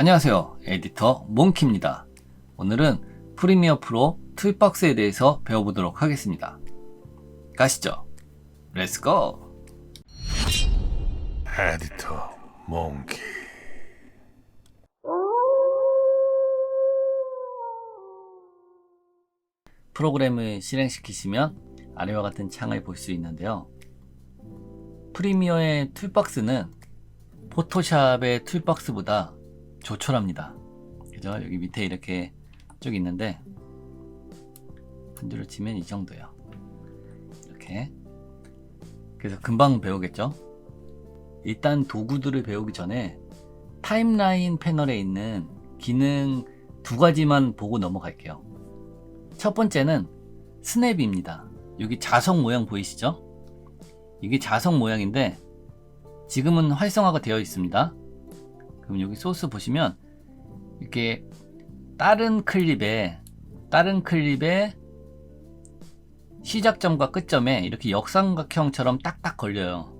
안녕하세요. 에디터 몽키입니다. 오늘은 프리미어 프로 툴박스에 대해서 배워보도록 하겠습니다. 가시죠. 렛츠고! 에디터 몽키. 프로그램을 실행시키시면 아래와 같은 창을 볼 수 있는데요. 프리미어의 툴박스는 포토샵의 툴박스보다 조촐합니다. 그죠? 여기 밑에 이렇게 쭉 있는데 한 줄을 치면 이 정도예요. 이렇게. 그래서 금방 배우겠죠? 일단 도구들을 배우기 전에 타임라인 패널에 있는 기능 두 가지만 보고 넘어갈게요. 첫 번째는 스냅입니다. 여기 자석 모양 보이시죠? 이게 자석 모양인데 지금은 활성화가 되어 있습니다. 그럼 여기 소스 보시면 이렇게 다른 클립에 시작점과 끝점에 이렇게 역삼각형처럼 딱딱 걸려요.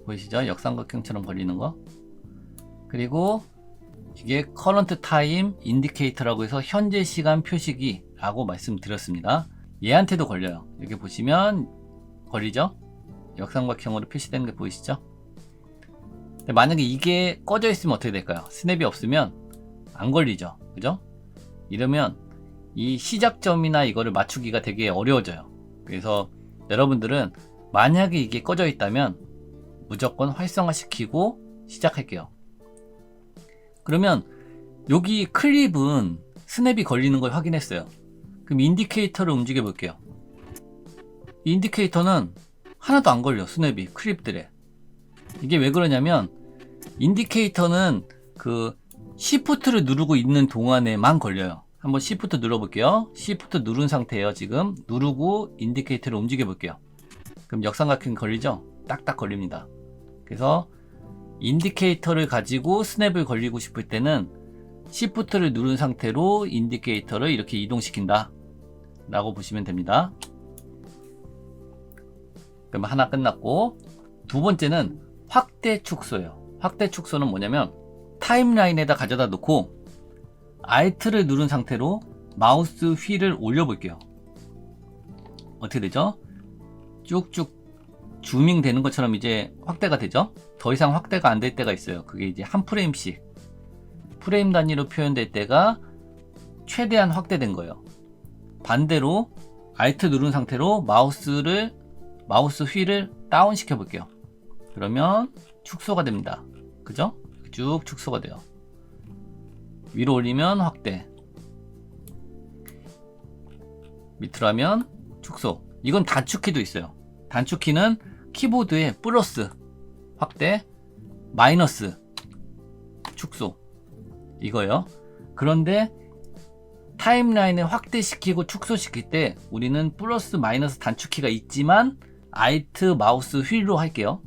보이시죠? 역삼각형처럼 걸리는 거. 그리고 이게 current time indicator라고 해서 현재 시간 표시기 라고 말씀드렸습니다. 얘한테도 걸려요. 이렇게 보시면 걸리죠? 역삼각형으로 표시되는 게 보이시죠? 근데 만약에 이게 꺼져 있으면 어떻게 될까요? 스냅이 없으면 안 걸리죠. 그죠? 이러면 이 시작점이나 이거를 맞추기가 되게 어려워져요. 그래서 여러분들은 만약에 이게 꺼져 있다면 무조건 활성화 시키고 시작할게요. 그러면 여기 클립은 스냅이 걸리는 걸 확인했어요. 그럼 인디케이터를 움직여 볼게요. 이 인디케이터는 하나도 안 걸려. 스냅이 클립들에. 이게 왜 그러냐면 인디케이터는 그 Shift를 누르고 있는 동안에만 걸려요. 한번 Shift 눌러볼게요. Shift 누른 상태예요. 지금 누르고 인디케이터를 움직여 볼게요. 그럼 역삼각형 걸리죠? 딱딱 걸립니다. 그래서 인디케이터를 가지고 스냅을 걸리고 싶을 때는 Shift를 누른 상태로 인디케이터를 이렇게 이동시킨다 라고 보시면 됩니다. 그럼 하나 끝났고, 두 번째는 확대 축소예요. 확대 축소는 뭐냐면 타임라인에다 가져다 놓고 Alt를 누른 상태로 마우스 휠을 올려 볼게요. 어떻게 되죠? 쭉쭉 줌밍 되는 것처럼 이제 확대가 되죠? 더 이상 확대가 안 될 때가 있어요. 그게 이제 한 프레임씩 프레임 단위로 표현될 때가 최대한 확대된 거예요. 반대로 Alt 누른 상태로 마우스 휠을 다운 시켜 볼게요. 그러면 축소가 됩니다. 그죠? 쭉 축소가 돼요. 위로 올리면 확대, 밑으로 하면 축소. 이건 단축키도 있어요. 단축키는 키보드에 플러스 확대, 마이너스 축소 이거요. 그런데 타임라인을 확대시키고 축소시킬 때 우리는 플러스 마이너스 단축키가 있지만 Alt 마우스 휠로 할게요.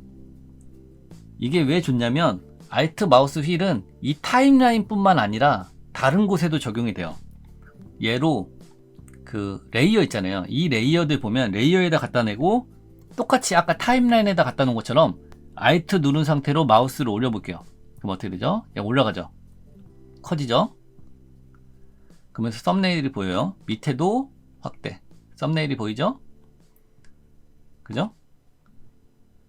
이게 왜 좋냐면 Alt 마우스 휠은 이 타임라인 뿐만 아니라 다른 곳에도 적용이 돼요. 얘로 그 레이어 있잖아요. 이 레이어들 보면 레이어에다 갖다 내고 똑같이 아까 타임라인에다 갖다 놓은 것처럼 Alt 누른 상태로 마우스를 올려 볼게요. 그럼 어떻게 되죠? 올라가죠. 커지죠? 그러면서 썸네일이 보여요. 밑에도 확대. 썸네일이 보이죠? 그죠?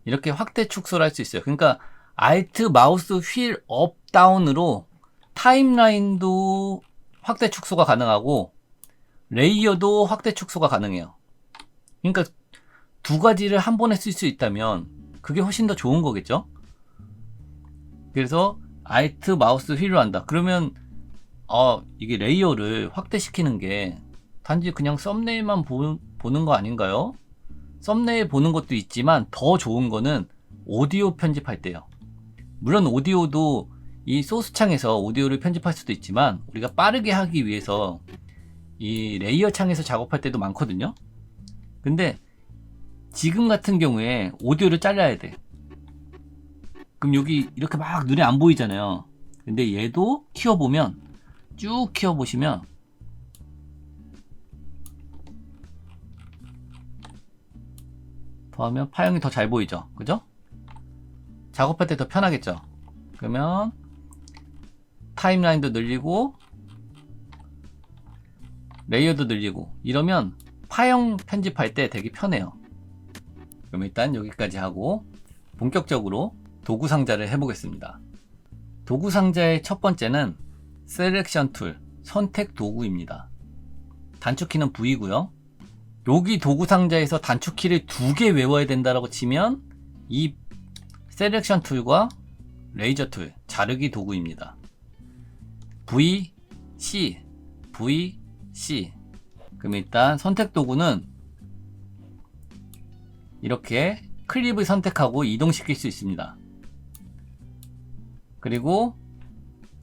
이렇게 확대 축소를 할 수 있어요. 그러니까 Alt 마우스 휠 업 다운으로 타임라인도 확대 축소가 가능하고 레이어도 확대 축소가 가능해요. 그러니까 두 가지를 한 번에 쓸 수 있다면 그게 훨씬 더 좋은 거겠죠? 그래서 Alt 마우스 휠로 한다. 그러면 이게 레이어를 확대시키는 게 단지 그냥 썸네일만 보는 거 아닌가요? 썸네일 보는 것도 있지만 더 좋은 거는 오디오 편집할 때요. 물론 오디오도 이 소스 창에서 오디오를 편집할 수도 있지만 우리가 빠르게 하기 위해서 이 레이어 창에서 작업할 때도 많거든요. 근데 지금 같은 경우에 오디오를 잘라야 돼. 그럼 여기 이렇게 막 눈에 안 보이잖아요. 근데 얘도 키워보면 쭉 키워보시면 더하면 파형이 더 잘 보이죠. 그죠? 작업할 때 더 편하겠죠. 그러면 타임라인도 늘리고 레이어도 늘리고 이러면 파형 편집할 때 되게 편해요. 그럼 일단 여기까지 하고 본격적으로 도구 상자를 해보겠습니다. 도구 상자의 첫 번째는 셀렉션 툴, 선택 도구입니다. 단축키는 V고요. 여기 도구 상자에서 단축키를 2개 외워야 된다라고 치면 이 셀렉션 툴과 레이저 툴, 자르기 도구입니다. V, C, V, C. 그럼 일단 선택 도구는 이렇게 클립을 선택하고 이동시킬 수 있습니다. 그리고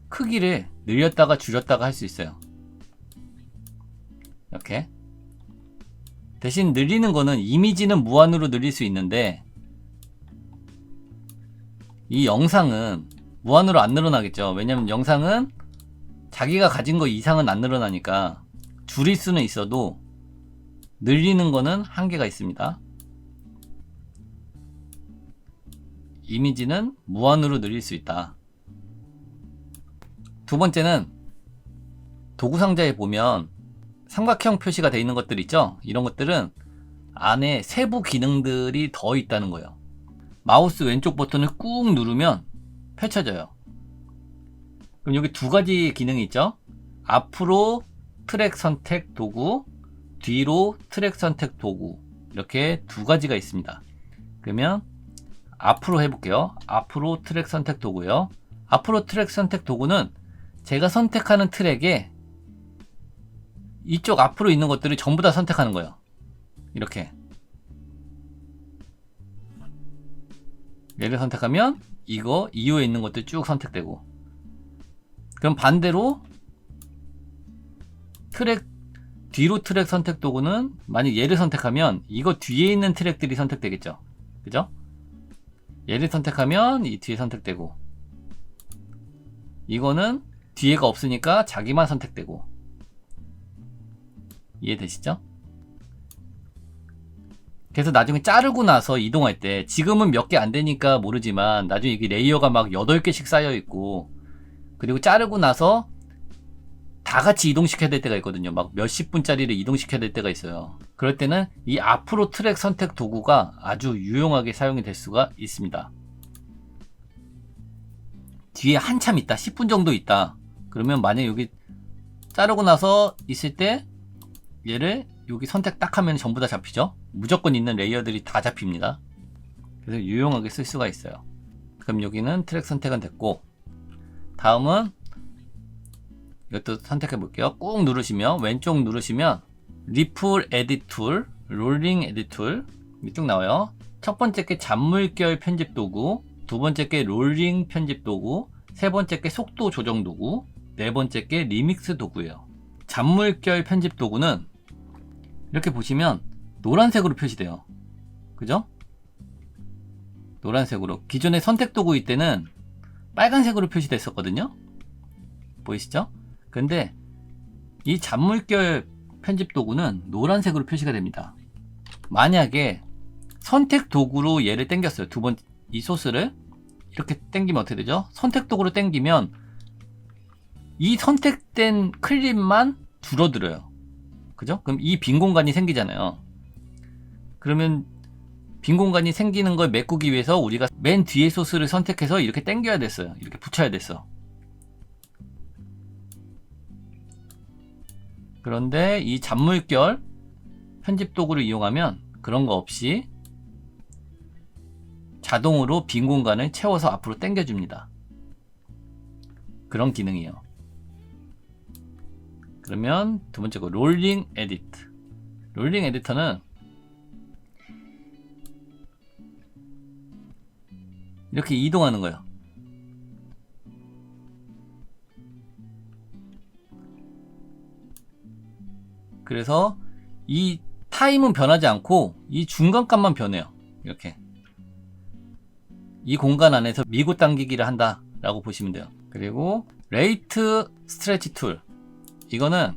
크기를 늘렸다가 줄였다가 할 수 있어요. 이렇게. 대신 늘리는 거는 이미지는 무한으로 늘릴 수 있는데 이 영상은 무한으로 안 늘어나겠죠. 왜냐면 영상은 자기가 가진 거 이상은 안 늘어나니까 줄일 수는 있어도 늘리는 거는 한계가 있습니다. 이미지는 무한으로 늘릴 수 있다. 두 번째는 도구 상자에 보면 삼각형 표시가 되어 있는 것들 있죠? 이런 것들은 안에 세부 기능들이 더 있다는 거예요. 마우스 왼쪽 버튼을 꾹 누르면 펼쳐져요. 그럼 여기 두 가지 기능이 있죠? 앞으로 트랙 선택 도구, 뒤로 트랙 선택 도구, 이렇게 두 가지가 있습니다. 그러면 앞으로 해볼게요. 앞으로 트랙 선택 도구요. 앞으로 트랙 선택 도구는 제가 선택하는 트랙에 이쪽 앞으로 있는 것들을 전부 다 선택하는 거예요. 이렇게 얘를 선택하면 이거 이후에 있는 것들 쭉 선택되고, 그럼 반대로 트랙 뒤로 트랙 선택 도구는 만약 얘를 선택하면 이거 뒤에 있는 트랙들이 선택되겠죠. 그죠? 얘를 선택하면 이 뒤에 선택되고, 이거는 뒤에가 없으니까 자기만 선택되고. 이해되시죠? 그래서 나중에 자르고 나서 이동할 때, 지금은 몇 개 안 되니까 모르지만 나중에 이게 레이어가 막 8개씩 쌓여 있고, 그리고 자르고 나서 다 같이 이동시켜야 될 때가 있거든요. 막 몇십 분짜리를 이동시켜야 될 때가 있어요. 그럴 때는 이 앞으로 트랙 선택 도구가 아주 유용하게 사용이 될 수가 있습니다. 뒤에 한참 있다, 10분 정도 있다, 그러면 만약 여기 자르고 나서 있을 때 얘를 여기 선택 딱 하면 전부 다 잡히죠. 무조건 있는 레이어들이 다 잡힙니다. 그래서 유용하게 쓸 수가 있어요. 그럼 여기는 트랙 선택은 됐고, 다음은 이것도 선택해 볼게요. 꾹 누르시면, 왼쪽 누르시면 리플 에딧 툴, 롤링 에딧 툴 쭉 나와요. 첫 번째 게 잔물결 편집 도구, 두 번째 게 롤링 편집 도구, 세 번째 게 속도 조정 도구, 네 번째 게 리믹스 도구예요. 잔물결 편집 도구는 이렇게 보시면 노란색으로 표시돼요. 그죠? 노란색으로. 기존에 선택 도구일 때는 빨간색으로 표시됐었거든요. 보이시죠? 근데 이 잔물결 편집 도구는 노란색으로 표시가 됩니다. 만약에 선택 도구로 얘를 당겼어요. 이 소스를 이렇게 당기면 어떻게 되죠? 선택 도구로 당기면 이 선택된 클립만 줄어들어요. 그죠? 그럼 이 빈 공간이 생기잖아요. 그러면 빈 공간이 생기는 걸 메꾸기 위해서 우리가 맨 뒤에 소스를 선택해서 이렇게 당겨야 됐어요. 이렇게 붙여야 됐어. 그런데 이 잔물결 편집 도구를 이용하면 그런 거 없이 자동으로 빈 공간을 채워서 앞으로 당겨줍니다. 그런 기능이에요. 그러면 두 번째 거 롤링 에디트. 롤링 에디터는 이렇게 이동하는 거예요. 그래서 이 타임은 변하지 않고 이 중간값만 변해요. 이렇게 이 공간 안에서 밀고 당기기를 한다 라고 보시면 돼요. 그리고 레이트 스트레치 툴, 이거는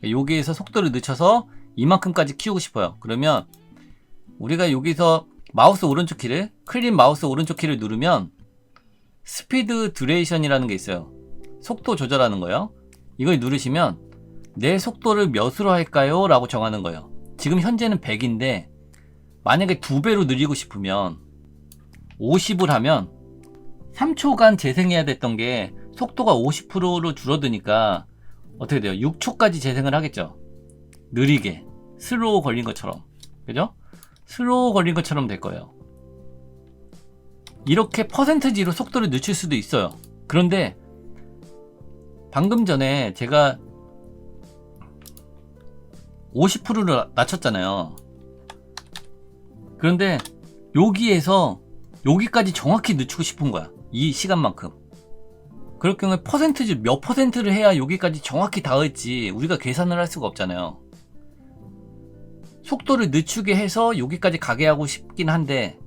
여기에서 속도를 늦춰서 이만큼까지 키우고 싶어요. 그러면 우리가 여기서 마우스 오른쪽 키를, 클릭 마우스 오른쪽 키를 누르면 스피드 듀레이션이라는 게 있어요. 속도 조절하는 거예요. 이걸 누르시면 내 속도를 몇으로 할까요? 라고 정하는 거예요. 지금 현재는 100인데 만약에 2배로 늘리고 싶으면 50을 하면 3초간 재생해야 됐던 게 속도가 50%로 줄어드니까 어떻게 돼요? 6초까지 재생을 하겠죠. 느리게 슬로우 걸린 것처럼, 그죠? 슬로우 걸린 것처럼 될 거예요. 이렇게 퍼센트지로 속도를 늦출 수도 있어요. 그런데 방금 전에 제가 50%를 낮췄잖아요. 그런데 여기에서 여기까지 정확히 늦추고 싶은 거야. 이 시간만큼. 그럴 경우에 퍼센트지 몇 퍼센트를 해야 여기까지 정확히 닿을지 우리가 계산을 할 수가 없잖아요. 속도를 늦추게 해서 여기까지 가게 하고 싶긴 한데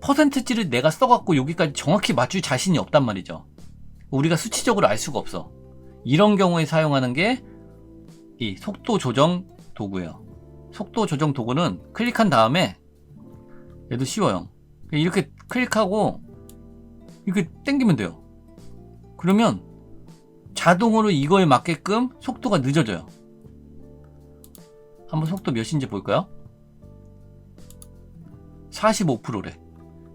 퍼센트지를 내가 써갖고 여기까지 정확히 맞출 자신이 없단 말이죠. 우리가 수치적으로 알 수가 없어. 이런 경우에 사용하는 게 이 속도 조정 도구예요. 속도 조정 도구는 클릭한 다음에 얘도 쉬워요. 이렇게 클릭하고 이렇게 당기면 돼요. 그러면 자동으로 이거에 맞게끔 속도가 늦어져요. 한번 속도 몇인지 볼까요? 45%래.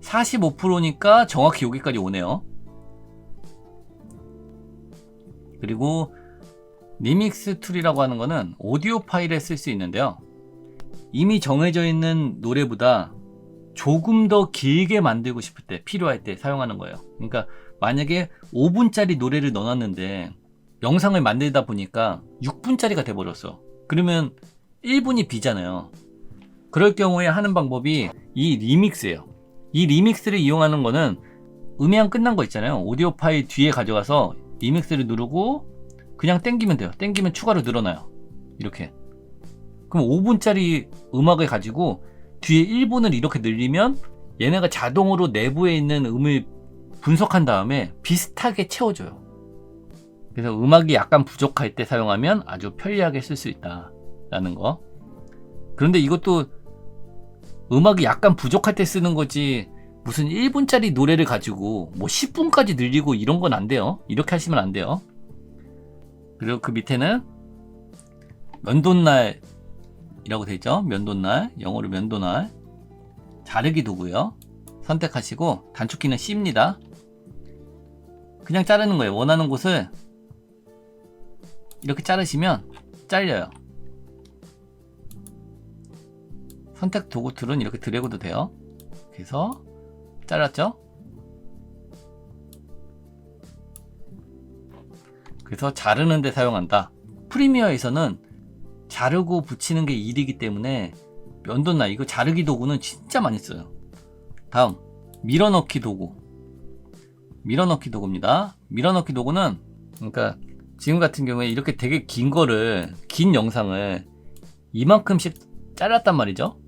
45%니까 정확히 여기까지 오네요. 그리고 리믹스 툴이라고 하는 거는 오디오 파일에 쓸 수 있는데요. 이미 정해져 있는 노래보다 조금 더 길게 만들고 싶을 때, 필요할 때 사용하는 거예요. 그러니까 만약에 5분짜리 노래를 넣어놨는데 영상을 만들다 보니까 6분짜리가 돼버렸어. 그러면 1분이 비잖아요. 그럴 경우에 하는 방법이 이 리믹스예요. 이 리믹스를 이용하는 거는 음향 끝난 거 있잖아요. 오디오 파일 뒤에 가져가서 리믹스를 누르고 그냥 땡기면 돼요. 땡기면 추가로 늘어나요. 이렇게. 그럼 5분짜리 음악을 가지고 뒤에 1분을 이렇게 늘리면 얘네가 자동으로 내부에 있는 음을 분석한 다음에 비슷하게 채워줘요. 그래서 음악이 약간 부족할 때 사용하면 아주 편리하게 쓸 수 있다라는 거. 그런데 이것도 음악이 약간 부족할 때 쓰는 거지 무슨 1분짜리 노래를 가지고 뭐 10분까지 늘리고 이런 건 안 돼요. 이렇게 하시면 안 돼요. 그리고 그 밑에는 면도날이라고 되어 있죠. 면도날, 영어로 면도날. 자르기 도구요. 선택하시고 단축키는 C입니다. 그냥 자르는 거예요. 원하는 곳을 이렇게 자르시면 잘려요. 선택 도구 툴은 이렇게 드래그도 돼요. 그래서 잘랐죠? 그래서 자르는 데 사용한다. 프리미어에서는 자르고 붙이는 게 일이기 때문에 면도날, 이거 자르기 도구는 진짜 많이 써요. 다음, 밀어넣기 도구. 밀어넣기 도구입니다. 밀어넣기 도구는 그러니까 지금 같은 경우에 이렇게 되게 긴 영상을 이만큼씩 잘랐단 말이죠.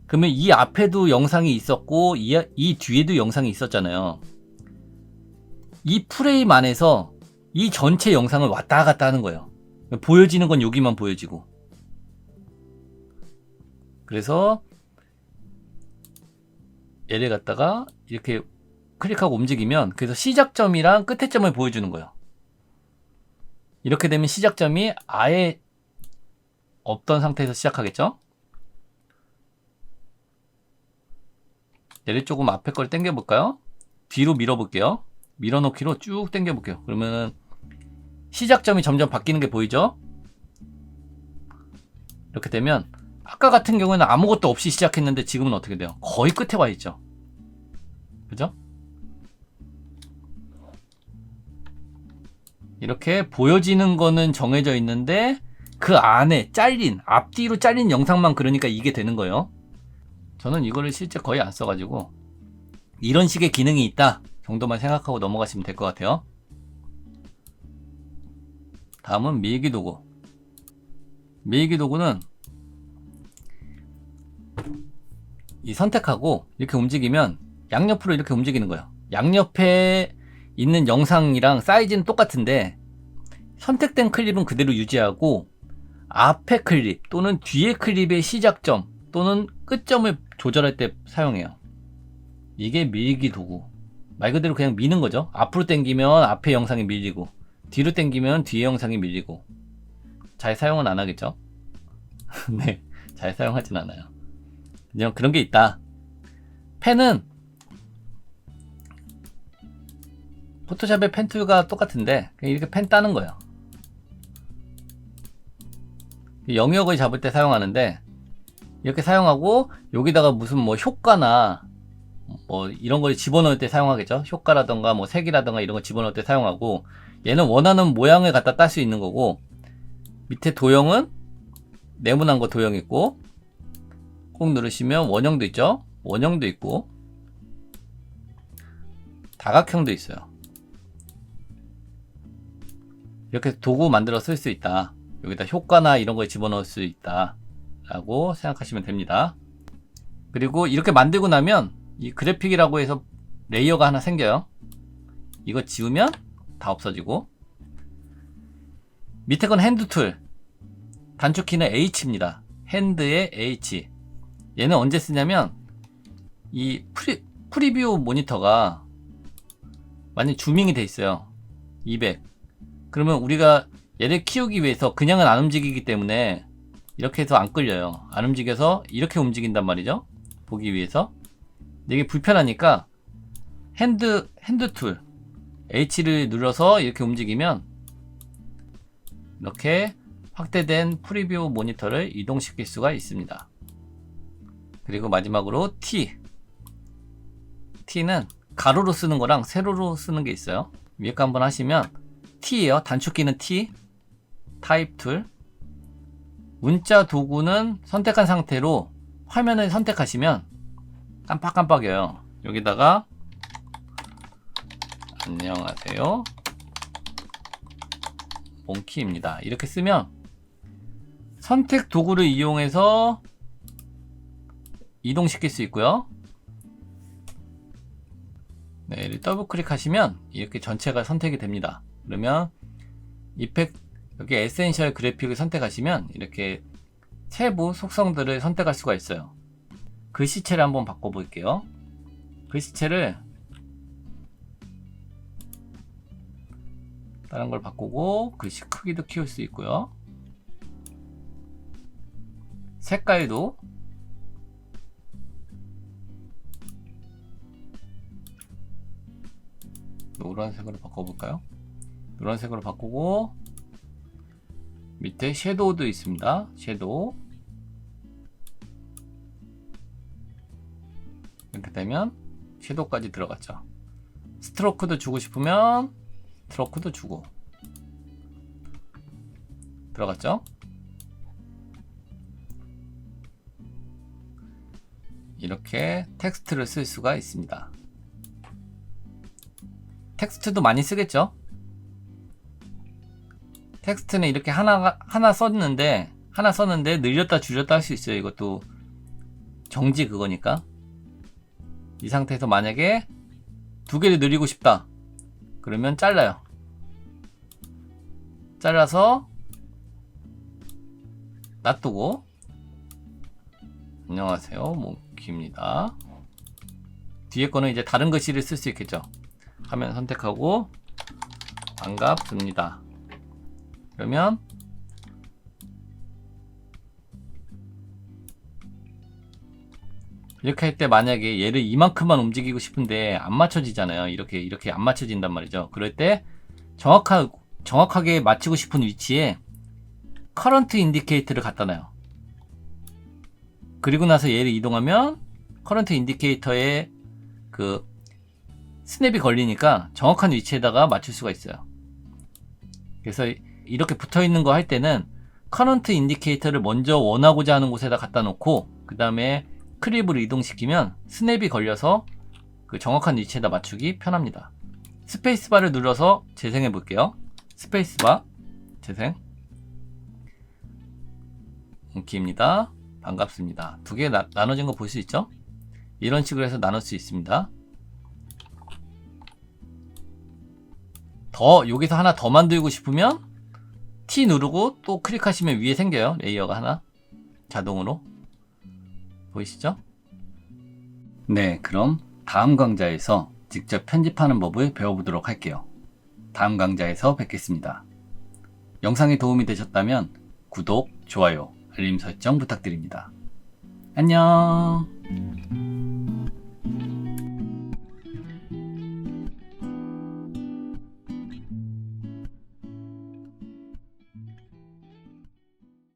그러면 이 앞에도 영상이 있었고 이 뒤에도 영상이 있었잖아요. 이 프레임 안에서 이 전체 영상을 왔다 갔다 하는 거예요. 보여지는 건 여기만 보여지고. 그래서 얘를 갖다가 이렇게 클릭하고 움직이면 그래서 시작점이랑 끝의 점을 보여주는 거예요. 이렇게 되면 시작점이 아예 없던 상태에서 시작하겠죠. 얘를 조금 앞에 걸 당겨 볼까요? 뒤로 밀어 볼게요. 밀어넣기로 쭉 당겨 볼게요. 그러면은 시작점이 점점 바뀌는 게 보이죠? 이렇게 되면 아까 같은 경우에는 아무것도 없이 시작했는데 지금은 어떻게 돼요? 거의 끝에 와 있죠. 그죠? 이렇게 보여지는 거는 정해져 있는데 그 안에 앞뒤로 잘린 영상만 그러니까 이게 되는 거예요. 저는 이거를 실제 거의 안 써가지고 이런 식의 기능이 있다 정도만 생각하고 넘어가시면 될 것 같아요. 다음은 밀기 도구. 밀기 도구는 이 선택하고 이렇게 움직이면 양옆으로 이렇게 움직이는 거예요. 양옆에 있는 영상이랑 사이즈는 똑같은데 선택된 클립은 그대로 유지하고 앞에 클립 또는 뒤에 클립의 시작점 또는 끝점을 조절할 때 사용해요. 이게 밀기 도구. 말 그대로 그냥 미는 거죠. 앞으로 당기면 앞에 영상이 밀리고 뒤로 당기면 뒤에 영상이 밀리고. 잘 사용은 안 하겠죠. 네, 잘 사용하진 않아요. 그냥 그런 게 있다. 펜은 포토샵의 펜 툴과 똑같은데 그냥 이렇게 펜 따는 거예요. 영역을 잡을 때 사용하는데 이렇게 사용하고 여기다가 무슨 뭐 효과나 뭐 이런 걸 집어넣을 때 사용하겠죠. 효과라던가 뭐 색이라던가 이런 거 집어넣을 때 사용하고, 얘는 원하는 모양을 갖다 딸 수 있는 거고, 밑에 도형은 네모난 거 도형 있고, 꼭 누르시면 원형도 있죠. 원형도 있고 다각형도 있어요. 이렇게 도구 만들어 쓸 수 있다. 여기다 효과나 이런 걸 집어넣을 수 있다 라고 생각하시면 됩니다. 그리고 이렇게 만들고 나면 이 그래픽이라고 해서 레이어가 하나 생겨요. 이거 지우면 다 없어지고, 밑에 건 핸드 툴, 단축키는 H입니다. 핸드의 H. 얘는 언제 쓰냐면 이 프리뷰 모니터가 만약 주밍이 돼 있어요. 200. 그러면 우리가 얘를 키우기 위해서 그냥은 안 움직이기 때문에 이렇게 해서 안 끌려요. 안 움직여서 이렇게 움직인단 말이죠. 보기 위해서. 이게 불편하니까 핸드 툴 H를 눌러서 이렇게 움직이면 이렇게 확대된 프리뷰 모니터를 이동시킬 수가 있습니다. 그리고 마지막으로 T는 가로로 쓰는 거랑 세로로 쓰는 게 있어요. 위에 거 한번 하시면 T예요. 단축키는 T, 타입 툴. 문자 도구는 선택한 상태로 화면을 선택하시면 깜빡깜빡여요. 여기다가 안녕하세요 몽키입니다 이렇게 쓰면 선택 도구를 이용해서 이동시킬 수 있고요. 네, 더블 클릭하시면 이렇게 전체가 선택이 됩니다. 그러면 이펙트, 여기 에센셜 그래픽을 선택하시면 이렇게 세부 속성들을 선택할 수가 있어요. 글씨체를 한번 바꿔볼게요. 글씨체를 다른 걸 바꾸고 글씨 크기도 키울 수 있고요. 색깔도 노란색으로 바꿔볼까요? 노란색으로 바꾸고 밑에 섀도우도 있습니다. 섀도우 이렇게 되면 섀도우까지 들어갔죠. 스트로크도 주고 싶으면 스트로크도 주고 들어갔죠. 이렇게 텍스트를 쓸 수가 있습니다. 텍스트도 많이 쓰겠죠. 텍스트는 이렇게 하나 썼는데 늘렸다 줄였다 할 수 있어요. 이것도 정지 그거니까. 이 상태에서 만약에 두 개를 늘리고 싶다 그러면 잘라요. 잘라서 놔두고 안녕하세요 몽키입니다. 뒤에 거는 이제 다른 글씨를 쓸 수 있겠죠. 화면 선택하고 반갑습니다. 그러면 이렇게 할 때 만약에 얘를 이만큼만 움직이고 싶은데 안 맞춰지잖아요. 이렇게 안 맞춰진단 말이죠. 그럴 때 정확하게 맞추고 싶은 위치에 커런트 인디케이터를 갖다 놔요. 그리고 나서 얘를 이동하면 커런트 인디케이터에 그 스냅이 걸리니까 정확한 위치에다가 맞출 수가 있어요. 그래서 이렇게 붙어 있는 거 할 때는 커런트 인디케이터를 먼저 원하고자 하는 곳에다 갖다 놓고 그 다음에 클립을 이동시키면 스냅이 걸려서 그 정확한 위치에다 맞추기 편합니다. 스페이스바를 눌러서 재생해 볼게요. 스페이스바 재생 몽키입니다. 반갑습니다. 두 개 나눠진 거 볼 수 있죠? 이런 식으로 해서 나눌 수 있습니다. 여기서 하나 더 만들고 싶으면 T 누르고 또 클릭하시면 위에 생겨요. 레이어가 하나 자동으로 보이시죠? 네, 그럼 다음 강좌에서 직접 편집하는 법을 배워보도록 할게요. 다음 강좌에서 뵙겠습니다. 영상이 도움이 되셨다면 구독, 좋아요, 알림 설정 부탁드립니다. 안녕.